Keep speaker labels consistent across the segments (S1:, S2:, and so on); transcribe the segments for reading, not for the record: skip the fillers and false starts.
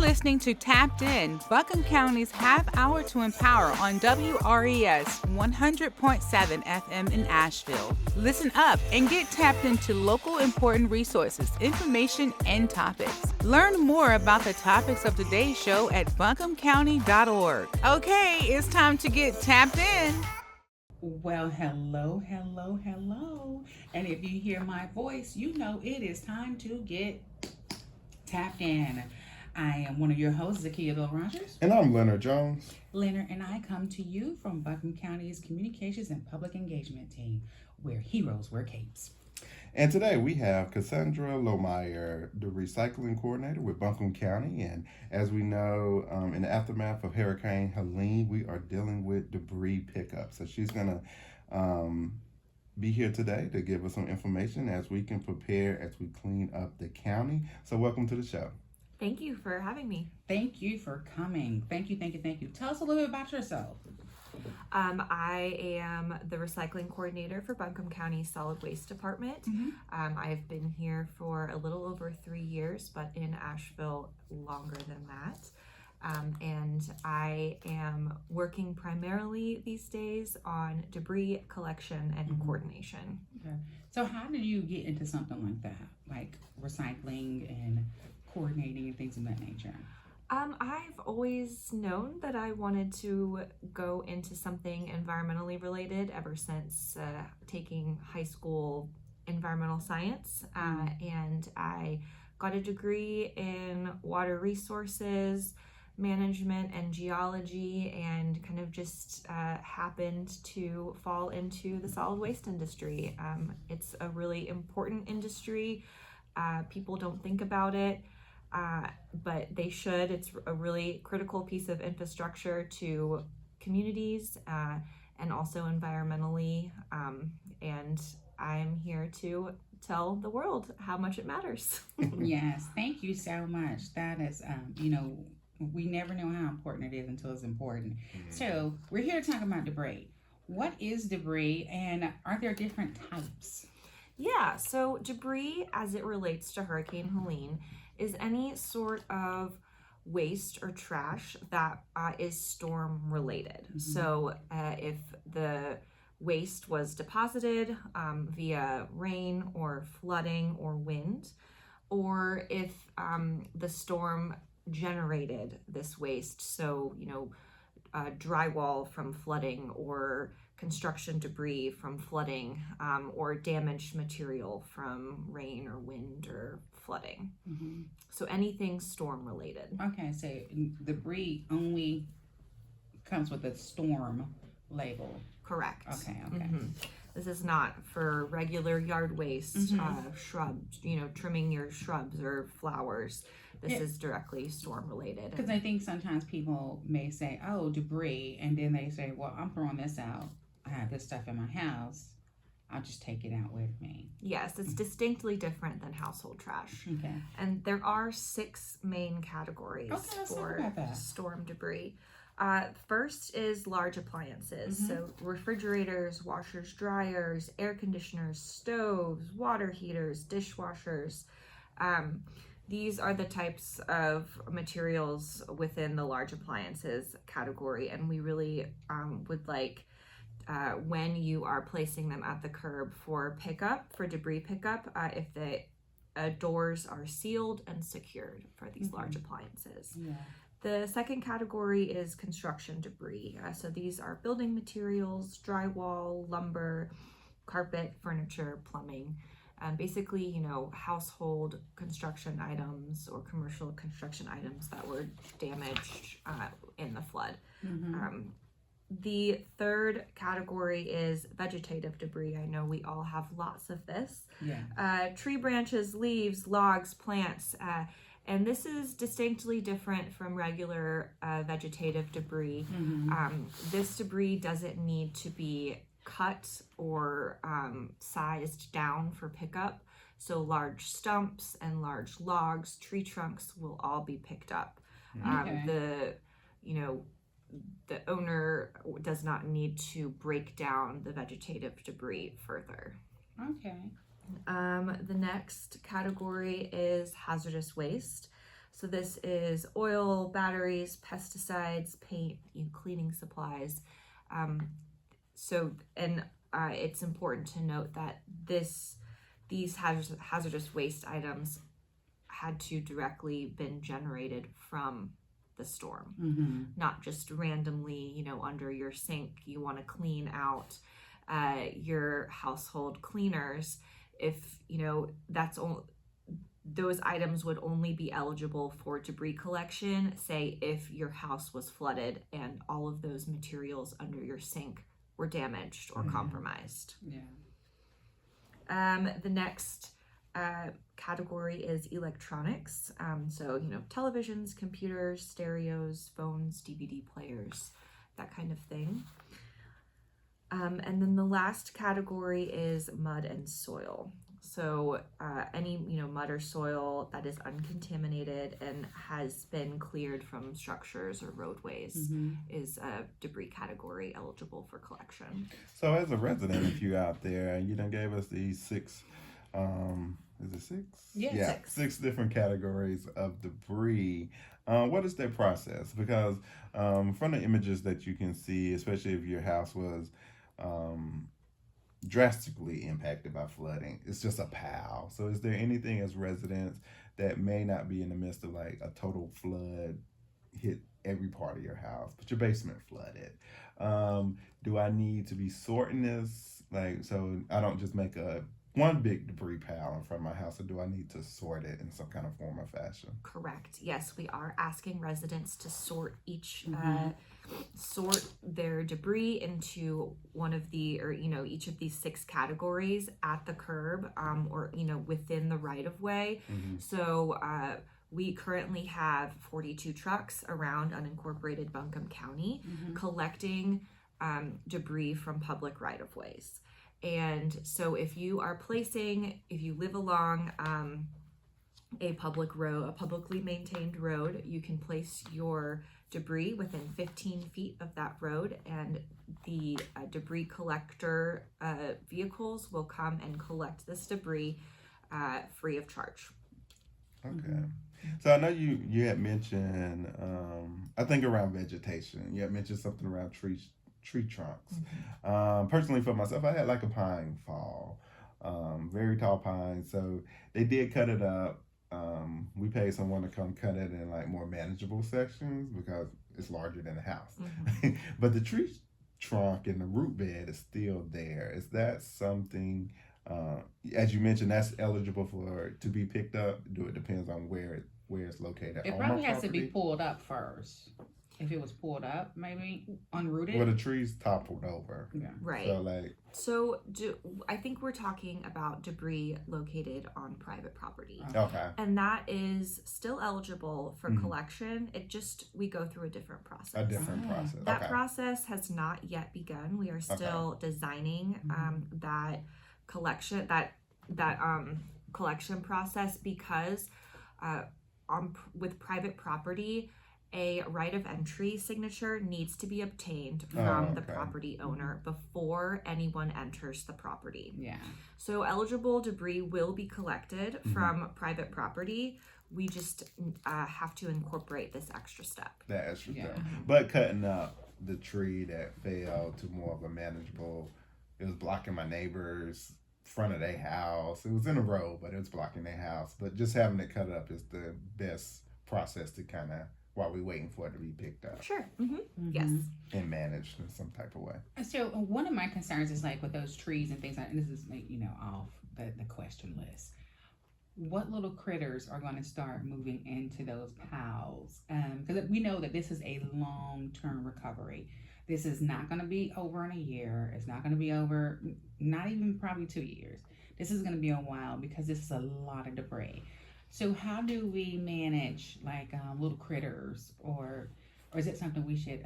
S1: listening to Tapped In, Buncombe County's half hour to empower on WRES 100.7 FM in Asheville. Listen up and get tapped into local important resources, information, and topics. Learn more about the topics of today's show at buncombecounty.org. Okay, it's time to get tapped in.
S2: Well, hello. And if you hear my voice, you know it is time to get tapped in. I am one of your hosts, ZaKiya Rogers.
S3: And I'm Leonard Jones.
S2: Leonard and I come to you from Buncombe County's Communications and Public Engagement team, where heroes wear capes.
S3: And today we have Casi Lohmeyer, the recycling coordinator with Buncombe County. And as we know, in the aftermath of Hurricane Helene, we are dealing with debris pickup. So she's going to be here today to give us some information as we can prepare as we clean up the county. So welcome to the show.
S4: Thank you for having me.
S2: Thank you for coming. Thank you. Tell us a little bit about yourself.
S4: I am the recycling coordinator for Buncombe County Solid Waste Department. I've been here for a little over 3 years, but in Asheville longer than that. And I am working primarily these days on debris collection and coordination.
S2: Okay. So how did you get into something like that, like recycling and coordinating and things of that nature?
S4: I've always known that I wanted to go into something environmentally related ever since taking high school environmental science. And I got a degree in water resources management and geology, and kind of just happened to fall into the solid waste industry. It's a really important industry. People don't think about it. But they should. It's a really critical piece of infrastructure to communities and also environmentally. And I'm here to tell the world how much it matters.
S2: Yes, thank you so much. That is, we never know how important it is until it's important. So we're here to talk about debris. What is debris, and are there different types?
S4: Yeah, so debris as it relates to Hurricane Helene is any sort of waste or trash that is storm related. So if the waste was deposited via rain or flooding or wind, or if the storm generated this waste, so drywall from flooding or construction debris from flooding, or damaged material from rain or wind or flooding. So anything storm related.
S2: Okay, so debris only comes with a storm label.
S4: Correct.
S2: Okay.
S4: This is not for regular yard waste, shrubs, trimming your shrubs or flowers. This is directly storm related.
S2: Because I think sometimes people may say, oh, debris, and then they say, well, I'm throwing this out. I have this stuff in my house. I'll just take it out with me.
S4: Yes, it's distinctly different than household trash.
S2: Okay.
S4: And there are 6 main categories for storm debris. First is large appliances. So refrigerators, washers, dryers, air conditioners, stoves, water heaters, dishwashers. These are the types of materials within the large appliances category. And we really would like, when you are placing them at the curb for pickup, for debris pickup, if the doors are sealed and secured for these large appliances.
S2: Yeah.
S4: The second category is construction debris. So these are building materials, drywall, lumber, carpet, furniture, plumbing. Basically, household construction items or commercial construction items that were damaged in the flood. The third category is vegetative debris. I know we all have lots of this.
S2: Yeah.
S4: Tree branches, leaves, logs, plants. And this is distinctly different from regular vegetative debris. This debris doesn't need to be cut or sized down for pickup. So large stumps and large logs, tree trunks will all be picked up. The owner does not need to break down the vegetative debris further.
S2: Okay.
S4: The next category is hazardous waste. So this is oil, batteries, pesticides, paint, cleaning supplies. It's important to note that these hazardous waste items had to directly been generated from the storm, not just randomly, under your sink. You want to clean out your household cleaners. If that's all, those items would only be eligible for debris collection, say if your house was flooded and all of those materials under your sink were damaged or compromised. The next category is electronics. So, televisions, computers, stereos, phones, DVD players, that kind of thing. And then the last category is mud and soil. So any mud or soil that is uncontaminated and has been cleared from structures or roadways is a debris category eligible for collection.
S3: So as a resident, if you're out there, you done gave us these six, is it six?
S2: Yeah,
S3: six different categories of debris. What is their process? Because from the images that you can see, especially if your house was drastically impacted by flooding, it's just a pile. So is there anything as residents that may not be in the midst of like a total flood hit every part of your house, but your basement flooded? Do I need to be sorting this, like, so I don't just make one big debris pile in front of my house, or do I need to sort it in some kind of form or fashion?
S4: Correct. Yes, we are asking residents to sort their debris into one of each of these six categories at the curb, or within the right of way. So we currently have 42 trucks around unincorporated Buncombe County collecting debris from public right of ways. And so if you live along a publicly maintained road, you can place your debris within 15 feet of that road, and the debris collector vehicles will come and collect this debris free of charge.
S3: Okay. So I know you had mentioned, I think around vegetation, you had mentioned something around tree trunks. Personally for myself, I had like a pine fall, very tall pine. So they did cut it up. We paid someone to come cut it in like more manageable sections because it's larger than the house. But the tree trunk and the root bed is still there. Is that something, as you mentioned, that's eligible to be picked up? It depends on where it's located?
S2: It probably has to be pulled up first. If it was pulled up, maybe unrooted.
S3: Well, the tree's toppled over.
S2: Yeah.
S4: Right.
S3: So
S4: I think we're talking about debris located on private property.
S3: Okay.
S4: And that is still eligible for collection. We go through a different process. That process has not yet begun. We are still designing that collection process because with private property, a right of entry signature needs to be obtained from the property owner before anyone enters the property.
S2: Yeah.
S4: So eligible debris will be collected from private property. We just have to incorporate this extra step.
S3: That extra step. But cutting up the tree that fell to more of a manageable, it was blocking my neighbor's front of their house. It was in a road, but it was blocking their house. But just having it cut up is the best process to kind of, while we're waiting for it to be picked up.
S4: Sure. Yes.
S3: And managed in some type of way.
S2: So one of my concerns is like with those trees and things like, and this is off the question list. What little critters are going to start moving into those piles? Because we know that this is a long-term recovery. This is not going to be over in a year. It's not going to be over, not even probably 2 years. This is going to be a while because this is a lot of debris. So how do we manage like little critters, or is it something we should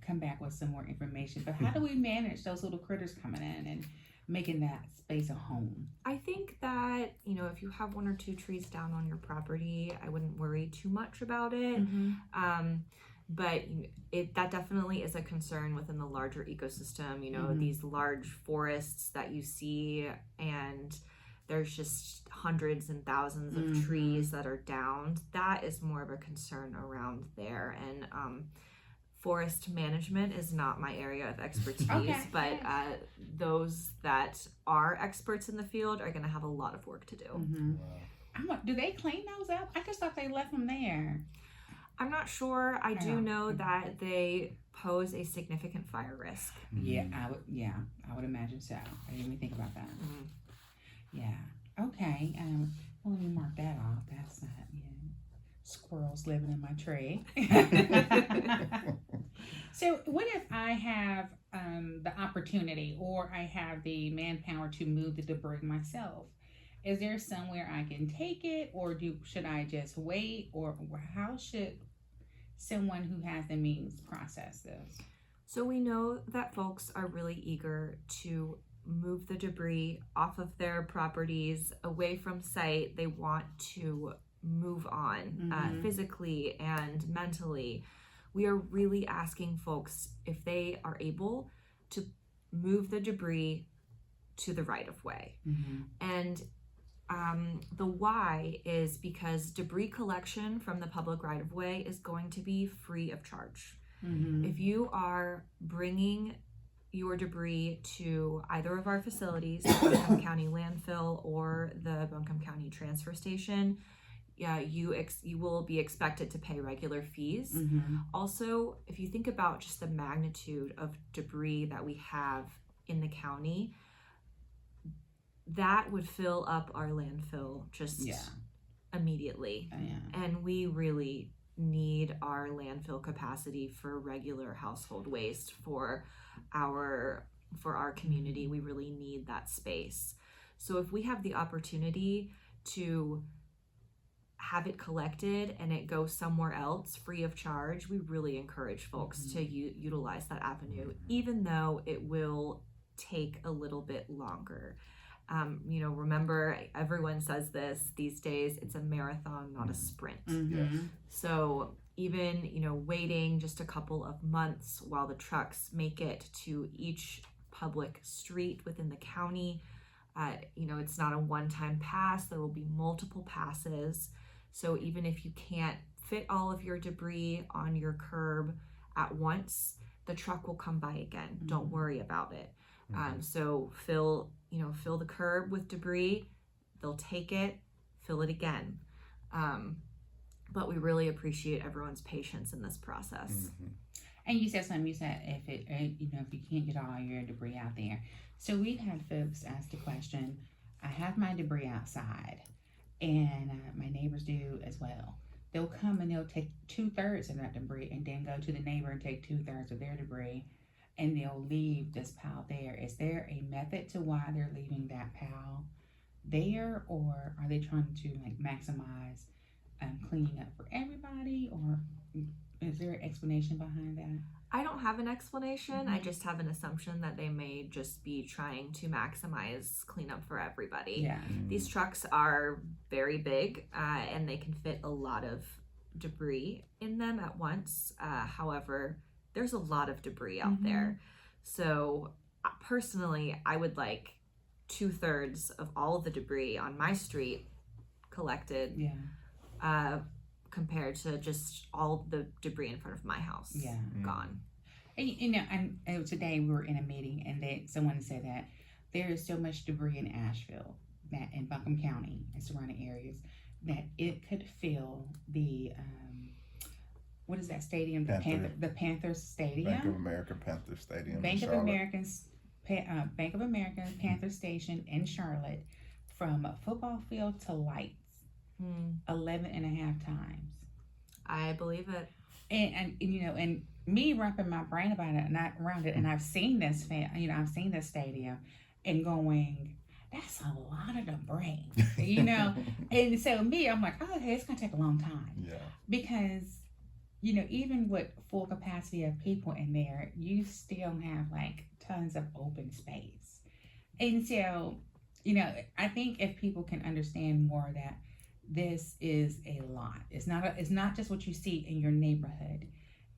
S2: come back with some more information? But how do we manage those little critters coming in and making that space a home?
S4: I think that, if you have 1 or 2 trees down on your property, I wouldn't worry too much about it. But that definitely is a concern within the larger ecosystem, these large forests that you see, and there's just hundreds and thousands of trees that are downed. That is more of a concern around there. And forest management is not my area of expertise, but those that are experts in the field are going to have a lot of work to do.
S3: Wow.
S2: Do they clean those up? I just thought they left them there.
S4: I'm not sure. I do know that they pose a significant fire risk.
S2: Yeah, I would imagine so. I didn't even think about that. Yeah. Okay. Well, let me mark that off. That's not squirrels living in my tree. So what if I have the opportunity, or I have the manpower to move the debris myself? Is there somewhere I can take it, or should I just wait, or how should someone who has the means process this?
S4: So we know that folks are really eager to move the debris off of their properties, away from site. They want to move on physically and mentally. We are really asking folks if they are able to move the debris to the right of way. And the why is because debris collection from the public right of way is going to be free of charge. If you are bringing your debris to either of our facilities, the Buncombe County landfill or the Buncombe County transfer station, you will be expected to pay regular fees. Also, if you think about just the magnitude of debris that we have in the county, that would fill up our landfill just immediately. And we really need our landfill capacity for regular household waste for our community. We really need that space. So if we have the opportunity to have it collected and it goes somewhere else free of charge, we really encourage folks to utilize that avenue, even though it will take a little bit longer. Remember, everyone says this these days, it's a marathon, not a sprint. So even, waiting just a couple of months while the trucks make it to each public street within the county, it's not a one-time pass. There will be multiple passes. So even if you can't fit all of your debris on your curb at once, the truck will come by again. Don't worry about it. So fill the curb with debris. They'll take it, fill it again. But we really appreciate everyone's patience in this process.
S2: And you said something. You said if you can't get all your debris out there. So we've had folks ask the question. I have my debris outside, and my neighbors do as well. They'll come and they'll take 2/3 of that debris, and then go to the neighbor and take 2/3 of their debris, and they'll leave this pile there. Is there a method to why they're leaving that pile there, or are they trying to maximize cleaning up for everybody, or is there an explanation behind that?
S4: I don't have an explanation. I just have an assumption that they may just be trying to maximize cleanup for everybody. These trucks are very big, and they can fit a lot of debris in them at once. However, there's a lot of debris out there. So personally, I would like 2/3 of all of the debris on my street collected, compared to just all the debris in front of my house gone.
S2: And today we were in a meeting, and someone said that there is so much debris in Asheville, that in Buncombe County and surrounding areas, that it could fill the what is that stadium? The Panther Stadium.
S3: Bank of America Panther Stadium.
S2: Bank of America Panther Station in Charlotte, from football field to lights, 11.5 times.
S4: I believe it.
S2: And me wrapping my brain about it and not around it, and I've seen this I've seen this stadium, and going, that's a lot of debris, and so I'm like, oh, okay, it's gonna take a long time, because even with full capacity of people in there, you still have tons of open space. And so I think if people can understand more that this is a lot, it's not just what you see in your neighborhood.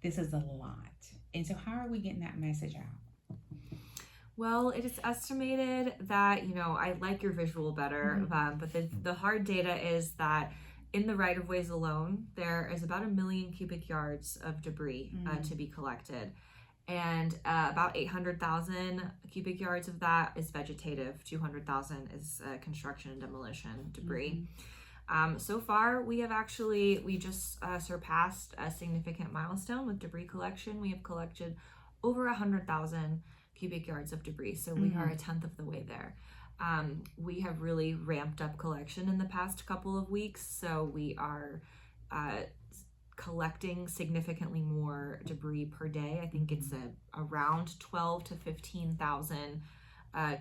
S2: This is a lot. And so how are we getting that message out?
S4: Well, it is estimated that, I like your visual better, but the hard data is that in the right of ways alone, there is about 1 million cubic yards of debris to be collected. And about 800,000 cubic yards of that is vegetative, 200,000 is construction and demolition debris. So far, we just surpassed a significant milestone with debris collection. We have collected over 100,000 cubic yards of debris, so we are 1/10 of the way there. We have really ramped up collection in the past couple of weeks, so we are collecting significantly more debris per day. I think it's around 12 to 15,000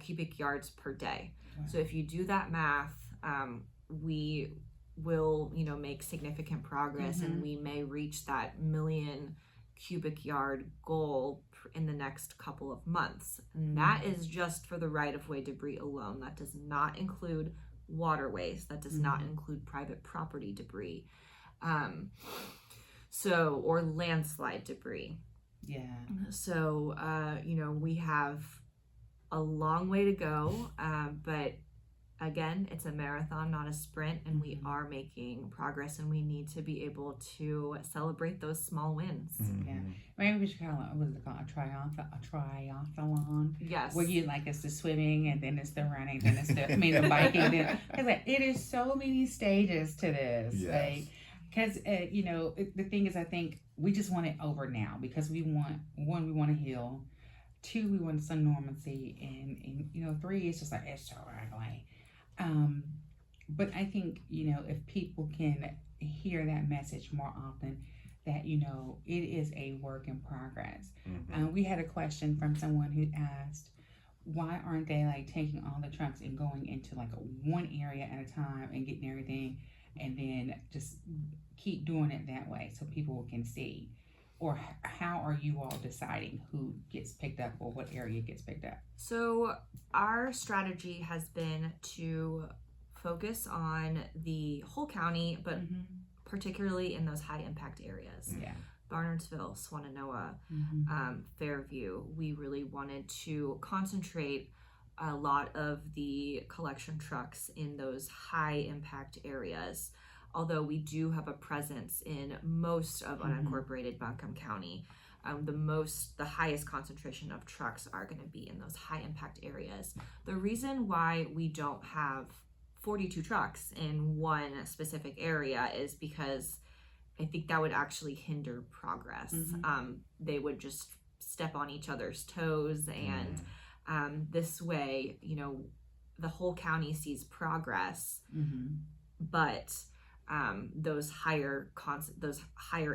S4: cubic yards per day. Wow. So if you do that math, we will, make significant progress, and we may reach that 1 million cubic yard goal in the next couple of months. And that is just for the right-of-way debris alone. That does not include waterways. That does not include private property debris. Or landslide debris.
S2: Yeah.
S4: So, we have a long way to go, but again, it's a marathon, not a sprint, and we are making progress, and we need to be able to celebrate those small wins.
S2: Yeah, maybe we should call it, what is it called, a triathlon?
S4: Yes.
S2: Where it's the swimming, and then it's the running, then it's the biking. Then it is so many stages to this.
S3: Yes.
S2: Because the thing is, I think we just want it over now, because we want to heal. 2, we want some normalcy, and 3, it's just like, it's so ugly. But I think, if people can hear that message more often, that, it is a work in progress. We had a question from someone who asked, why aren't they taking all the trucks and going into one area at a time and getting everything, and then just keep doing it that way so people can see? Or how are you all deciding who gets picked up or what area gets picked up?
S4: So our strategy has been to focus on the whole county, but particularly in those high impact areas.
S2: Yeah.
S4: Barnardsville, Swannanoa, Fairview. We really wanted to concentrate a lot of the collection trucks in those high impact areas. Although we do have a presence in most of unincorporated Buncombe County, the highest concentration of trucks are going to be in those high impact areas. The reason why we don't have 42 trucks in one specific area is because I think that would actually hinder progress. They would just step on each other's toes, and this way, the whole county sees progress, but those higher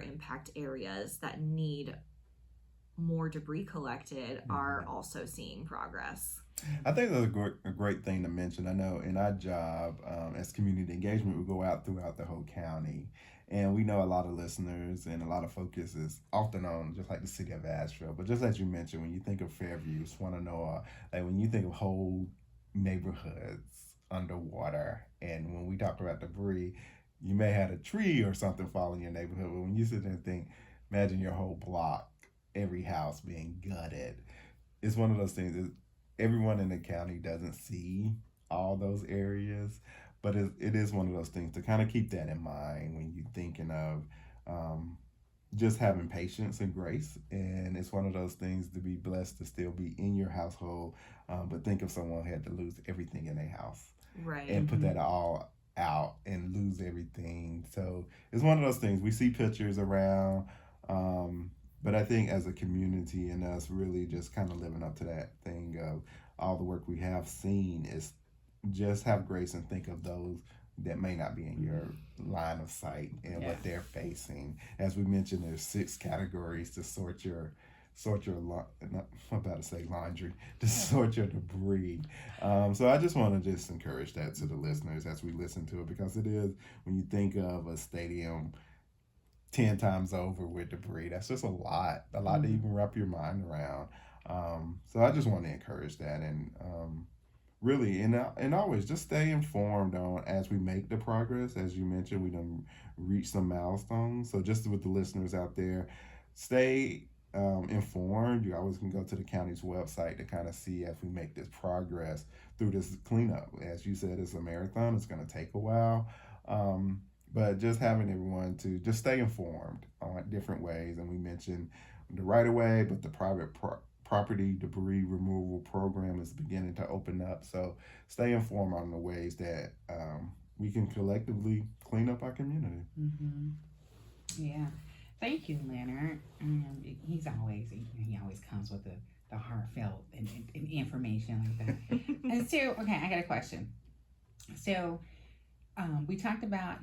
S4: impact areas that need more debris collected are also seeing progress.
S3: I think that's a great thing to mention. I know in our job as community engagement, we go out throughout the whole county, and we know a lot of listeners and a lot of focus is often on just like the city of Asheville. But just as you mentioned, when you think of Fairview, Swannanoa, when you think of whole neighborhoods underwater, and when we talk about debris, you may have a tree or something fall in your neighborhood, but when you sit there and think, imagine your whole block, every house being gutted. It's one of those things that everyone in the county doesn't see all those areas, but it is one of those things to kind of keep that in mind when you're thinking of just having patience and grace. And it's one of those things to be blessed to still be in your household, but think of someone who had to lose everything in their house.
S4: Right.
S3: And put that all out and lose everything. So it's one of those things. We see pictures around, but I think as a community and us really just kind of living up to that thing of all the work we have seen is just have grace and think of those that may not be in your line of sight and what they're facing. As we mentioned, there's 6 categories to sort your laundry, to sort your debris. So I just want to just encourage that to the listeners as we listen to it, because it is, when you think of a stadium 10 times over with debris, that's just a lot to even wrap your mind around. So I just want to encourage that, and really, and always just stay informed on as we make the progress. As you mentioned, we done reached some milestones. So just with the listeners out there, stay informed, you always can go to the county's website to kind of see if we make this progress through this cleanup. As you said, it's a marathon. It's going to take a while. But just having everyone to just stay informed on different ways. And we mentioned the right of way, but the private property debris removal program is beginning to open up. So stay informed on the ways that we can collectively clean up our community.
S2: Mm-hmm. Yeah. Thank you, Leonard. He always comes with the heartfelt and information like that. And so, okay, I got a question. So, we talked about,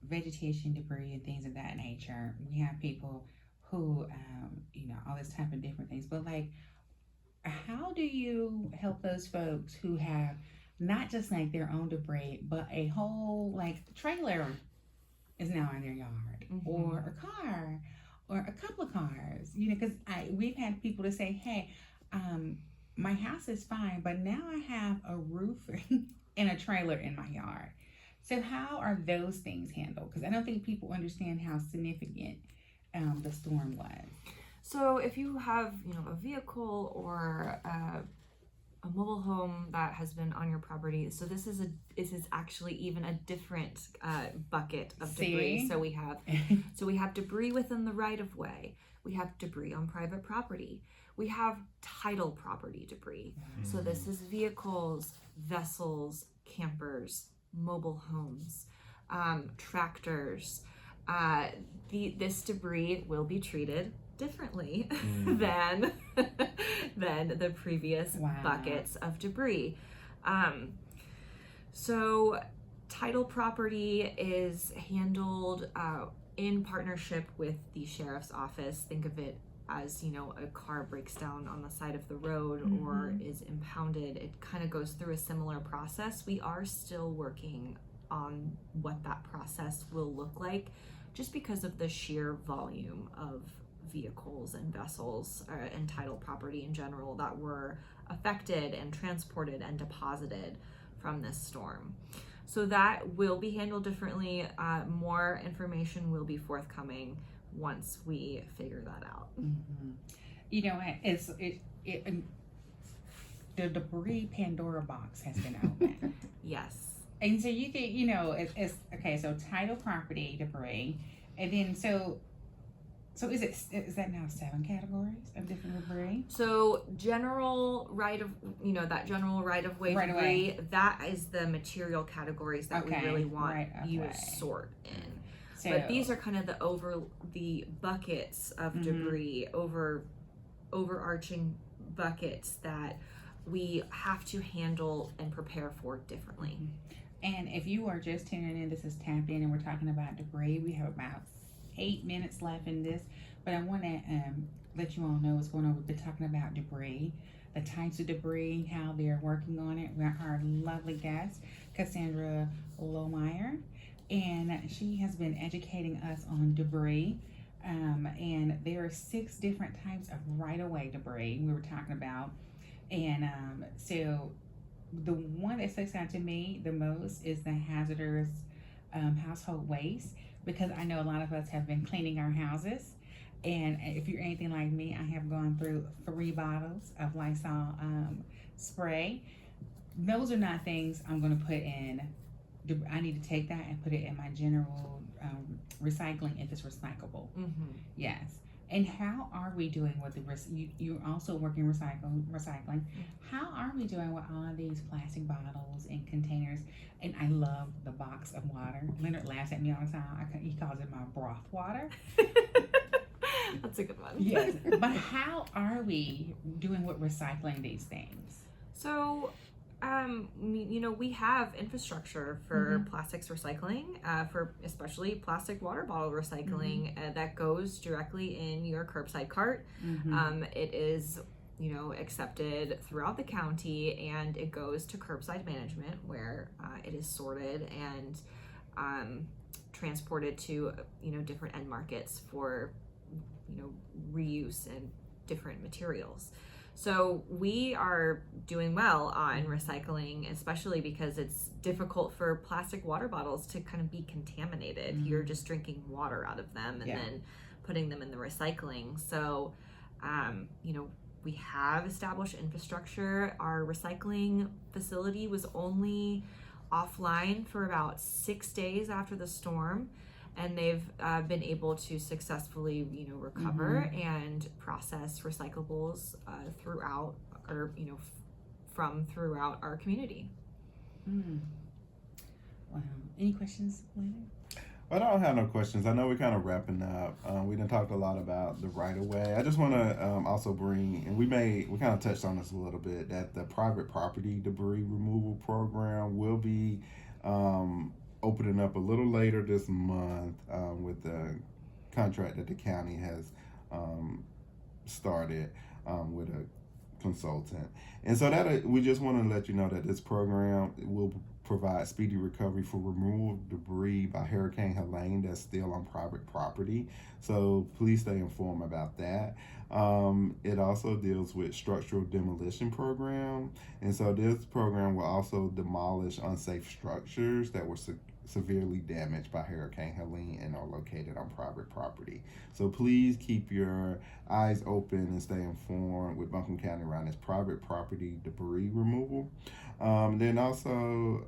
S2: vegetation debris and things of that nature. We have people who, all this type of different things. But, like, how do you help those folks who have not just, like, their own debris, but a whole, like, trailer is now in their yard, or a car, or a couple of cars, because we've had people to say, hey, my house is fine, but now I have a roof and a trailer in my yard. So how are those things handled? Because I don't think people understand how significant the storm was.
S4: So if you have, a vehicle or a mobile home that has been on your property, so this is actually even a different bucket of debris. So we have debris within the right of way. We have debris on private property. We have title property debris. So this is vehicles, vessels, campers, mobile homes, tractors. This debris will be treated differently than the previous buckets of debris. So title property is handled in partnership with the sheriff's office. Think of it as, a car breaks down on the side of the road or is impounded. It kind of goes through a similar process. We are still working on what that process will look like, just because of the sheer volume of vehicles and vessels and title property in general that were affected and transported and deposited from this storm. So that will be handled differently. More information will be forthcoming once we figure that out.
S2: The debris Pandora box has been opened.
S4: Yes.
S2: And so you think, it's okay. So title property debris, and then so is that now 7 categories of different debris?
S4: So general right of way debris, that is the material categories that we really want you to sort in. So, but these are kind of the buckets of debris, overarching buckets that we have to handle and prepare for differently.
S2: And if you are just tuning in, this is Tap In, and we're talking about debris. We have about 8 minutes left in this, but I want to let you all know what's going on. We've been talking about debris, the types of debris, how they're working on it. We're our lovely guest, Casi Lohmeyer, and she has been educating us on debris. And there are 6 different types of right-of-way debris we were talking about. And so the one that sticks out to me the most is the hazardous household waste, because I know a lot of us have been cleaning our houses. And if you're anything like me, I have gone through 3 bottles of Lysol spray. Those are not things I'm going to put in. I need to take that and put it in my general recycling if it's recyclable. Yes. And how are we doing with you're also working recycling. How are we doing with all of these plastic bottles and containers? And I love the box of water. Leonard laughs at me all the time. He calls it my broth water.
S4: That's a good one.
S2: Yes. But how are we doing with recycling these things?
S4: So, we have infrastructure for plastics recycling, for especially plastic water bottle recycling that goes directly in your curbside cart. It is, accepted throughout the county, and it goes to curbside management, where it is sorted and transported to, different end markets for, reuse and different materials. So we are doing well on recycling, especially because it's difficult for plastic water bottles to kind of be contaminated. You're just drinking water out of them, and then putting them in the recycling. So, we have established infrastructure. Our recycling facility was only offline for about 6 days after the storm, and they've been able to successfully, recover and process recyclables throughout, or from throughout our community.
S2: Wow. Any questions, Leonard?
S3: I don't have no questions. I know we're kind of wrapping up. We done talked a lot about the right of way. I just want to also bring, and we kind of touched on this a little bit, that the private property debris removal program will be opening up a little later this month with the contract that the county has started with a consultant. And so that we just want to let you know that this program will provide speedy recovery for removal of debris by Hurricane Helene that's still on private property. So please stay informed about that. It also deals with structural demolition program. And so this program will also demolish unsafe structures that were severely damaged by Hurricane Helene and are located on private property. So please keep your eyes open and stay informed with Buncombe County around this private property debris removal. Then also,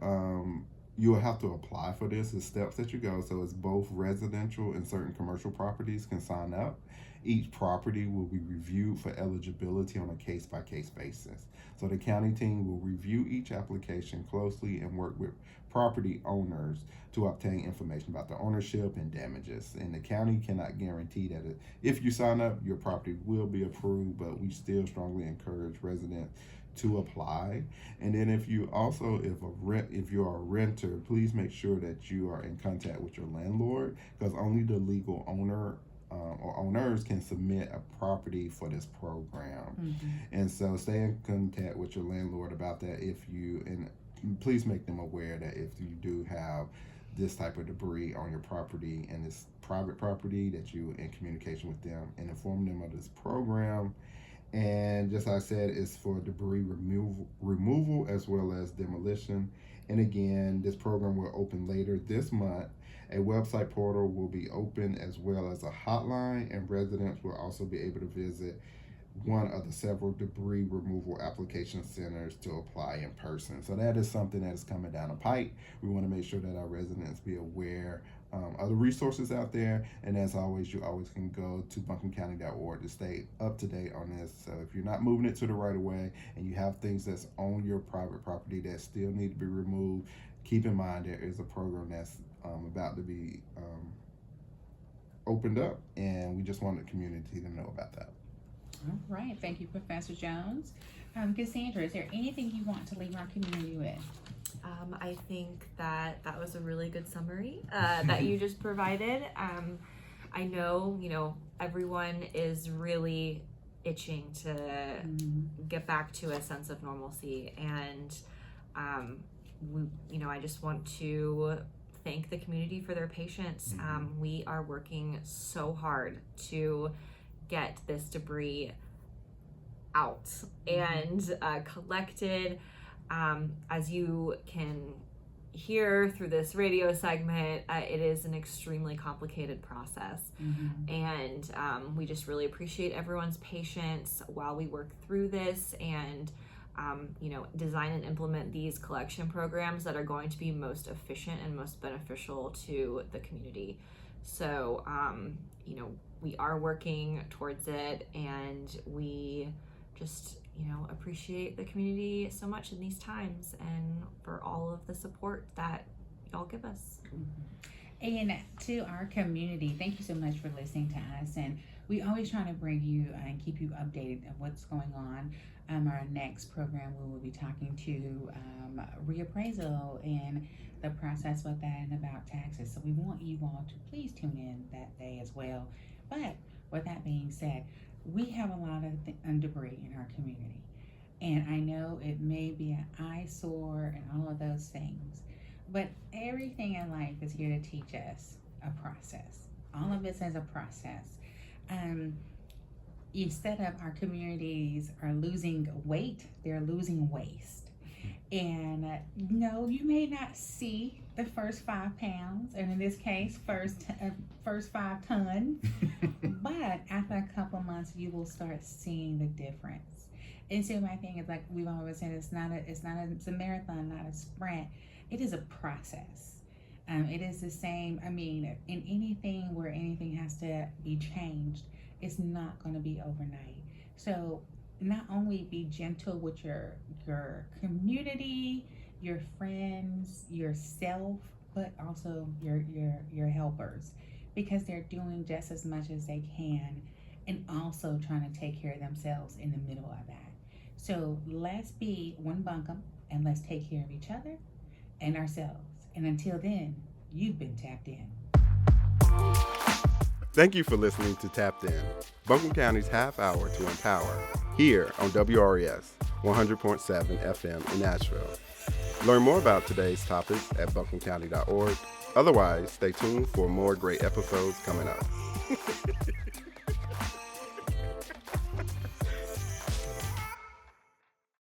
S3: you will have to apply for this. The steps that you go. So it's both residential and certain commercial properties can sign up. Each property will be reviewed for eligibility on a case-by-case basis. So the county team will review each application closely and work with property owners to obtain information about the ownership and damages. And the county cannot guarantee that if you sign up, your property will be approved, but we still strongly encourage residents to apply. And then if you're a renter, please make sure that you are in contact with your landlord, because only the legal owner or owners can submit a property for this program. And so stay in contact with your landlord about that and please make them aware that if you do have this type of debris on your property and this private property, that you in communication with them and inform them of this program. And just like I said, it's for debris removal as well as demolition. And again, this program will open later this month. A website portal will be open as well as a hotline, and residents will also be able to visit one of the several debris removal application centers to apply in person. So that is something that is coming down the pipe. We want to make sure that our residents be aware of the resources out there. And as always, you always can go to buncombecounty.org to stay up to date on this. So if you're not moving it to the right of way and you have things that's on your private property that still need to be removed, keep in mind there is a program that's about to be opened up, and we just want the community to know about that.
S2: All right. Thank you, Professor Jones. Cassandra, is there anything you want to leave our community with?
S4: I think that was a really good summary that you just provided. I know, everyone is really itching to get back to a sense of normalcy, and I just want to thank the community for their patience. We are working so hard to get this debris out and collected. As you can hear through this radio segment, it is an extremely complicated process. And we just really appreciate everyone's patience while we work through this and design and implement these collection programs that are going to be most efficient and most beneficial to the community. So, we are working towards it, and we just, appreciate the community so much in these times and for all of the support that y'all give us.
S2: And to our community, thank you so much for listening to us. And we always try to bring you and keep you updated of what's going on. Our next program, we will be talking to reappraisal and the process with that and about taxes. So we want you all to please tune in that day as well. But with that being said, we have a lot of debris in our community. And I know it may be an eyesore and all of those things, but everything in life is here to teach us a process. All of it is a process. Instead of our communities are losing weight, they're losing waste. And no, you may not see the first 5 pounds, and in this case, first 5 tons. But after a couple of months, you will start seeing the difference. And so my thing is, like we've always said, it's a marathon, not a sprint. It is a process. It is the same. I mean, in anything where anything has to be changed, it's not going to be overnight. So not only be gentle with your community, your friends, yourself, but also your helpers, because they're doing just as much as they can and also trying to take care of themselves in the middle of that. So let's be one Buncombe and let's take care of each other and ourselves. And until then, you've been tapped in.
S3: Thank you for listening to Tapped In, Buncombe County's half hour to empower, here on WRES 100.7 FM in Nashville. Learn more about today's topics at buncombecounty.org. Otherwise, stay tuned for more great episodes coming up.